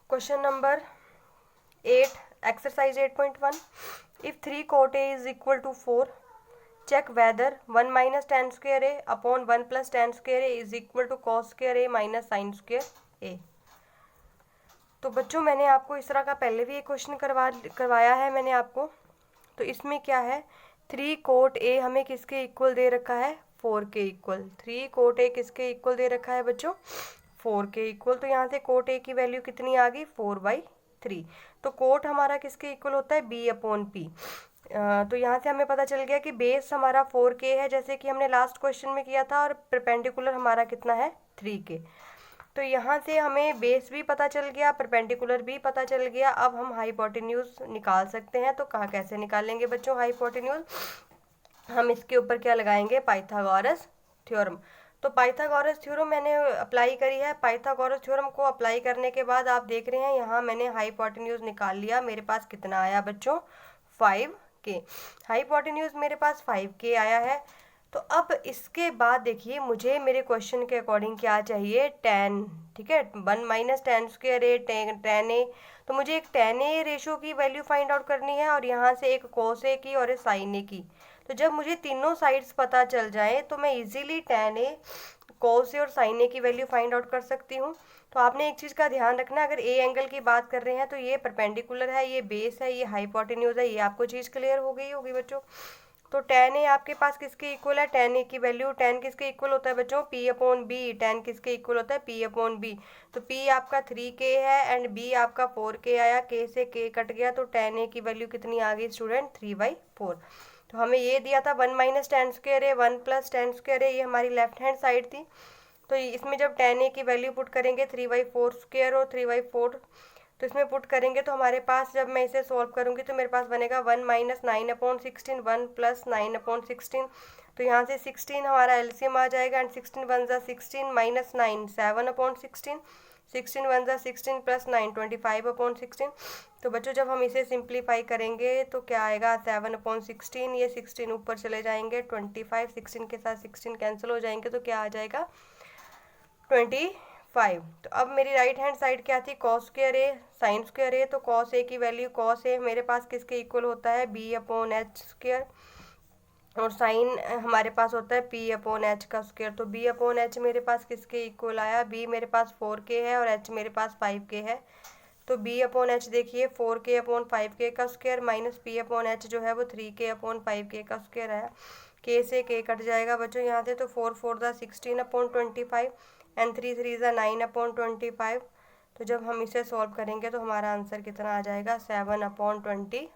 Question number 8, exercise 8.1. If 3 cot A is equal to 4, check whether 1 minus tan square A upon 1 plus tan square A is equal to cos square A minus sin square A. तो बच्चों मैंने आपको इस तरह का पहले भी एक क्वेश्चन करवाया है मैंने आपको। तो इसमें क्या है, 3 cot A हमें किसके इक्वल दे रखा है, 4 के इक्वल। 3 cot A किसके इक्वल दे रखा है बच्चों, 4 के इक्वल। तो यहाँ से कोट ए की वैल्यू कितनी आ गई, 4/3। तो कोट हमारा किसके इक्वल होता है, B/P। तो यहाँ से हमें पता चल गया कि बेस हमारा 4K है, जैसे कि हमने लास्ट क्वेश्चन में किया था, और परपेंडिकुलर हमारा कितना है, 3K। तो यहाँ से हमें बेस भी पता चल गया, परपेंडिकुलर भी पता चल गया। अब हम हाइपोटेन्यूज निकाल सकते हैं। तो कहाँ कैसे निकालेंगे बच्चों हाइपोटेन्यूज, हम इसके ऊपर क्या लगाएंगे, पाइथागोरस थ्योरम। तो पाइथागोरस थ्योरम मैंने अप्लाई करी है। पाइथागोरस थ्योरम को अप्लाई करने के बाद आप देख रहे हैं यहाँ मैंने हाइपोटेन्यूज निकाल लिया। मेरे पास कितना आया बच्चों, 5K। हाइपोटेन्यूज मेरे पास 5K आया है। तो अब इसके बाद देखिए मुझे मेरे क्वेश्चन के अकॉर्डिंग क्या चाहिए, tan, ठीक है, 1 माइनस tan स्क्वायर ए tan ए। तो मुझे एक tan ए रेशो की वैल्यू फाइंड आउट करनी है, और यहाँ से एक cos ए की और एक sin ए की। तो जब मुझे तीनों साइड्स पता चल जाए तो मैं इजीली tan ए, cos ए और sin ए की वैल्यू फाइंड आउट कर सकती हूँ। तो आपने एक चीज़ का ध्यान रखना, अगर ए एंगल की बात कर रहे हैं तो ये परपेंडिकुलर है, ये बेस है, ये हाइपोटेन्यूज है। ये आपको चीज़ क्लियर हो गई होगी बच्चों। तो tan ए आपके पास किसके इक्वल है, tan ए की वैल्यू, tan किसके इक्वल होता है बच्चों, P/B। tan किसके इक्वल होता है, P/B। तो P आपका 3K है एंड B आपका 4K आया। K से K कट गया, तो tan ए की वैल्यू कितनी आ गई स्टूडेंट, 3/4। तो हमें ये दिया था 1 माइनस tan स्क्वायर ए, 1 प्लस tan स्क्वायर ए, ये हमारी लेफ्ट हैंड साइड थी। तो इसमें जब tan ए की वैल्यू पुट करेंगे 3/4 स्क्वायर और 3/4, तो इसमें पुट करेंगे तो हमारे पास, जब मैं इसे सॉल्व करूंगी तो मेरे पास बनेगा 1 माइनस 9/16, 1 प्लस 9/16। तो यहाँ से 16 हमारा एलसीएम आ जाएगा, एंड 16 1 ज़ा 16 माइनस 9 7/16, 16 1 ज़ा 16 प्लस 9 25/16। तो बच्चों जब हम इसे सिंप्लीफाई करेंगे तो क्या आएगा, 7/16, ये 16 ऊपर चले जाएंगे, 25, 16 के साथ 16 कैंसिल हो जाएंगे, तो क्या आ जाएगा, 25। तो अब मेरी राइट हैंड साइड क्या थी, cos स्क्वायर ए sin स्क्वायर ए। तो cos ए की वैल्यू, cos ए मेरे पास किसके इक्वल होता है, B/H स्क्वायर, और साइन हमारे पास होता है P/H का स्क्वायर। तो B/H मेरे पास किसके इक्वल आया, B मेरे पास 4K है और H मेरे पास 5K है। तो B/H देखिए 4K/5K का स्क्वायर माइनस P/H जो है वो 3K/5K का स्क्वायर आया। K से K कट जाएगा बच्चों यहाँ से, तो 4 4 ज़ा 16/25 एंड 3 3 ज़ा 9/25। तो जब हम इसे सॉल्व करेंगे तो हमारा आंसर कितना आ जाएगा, 7/25।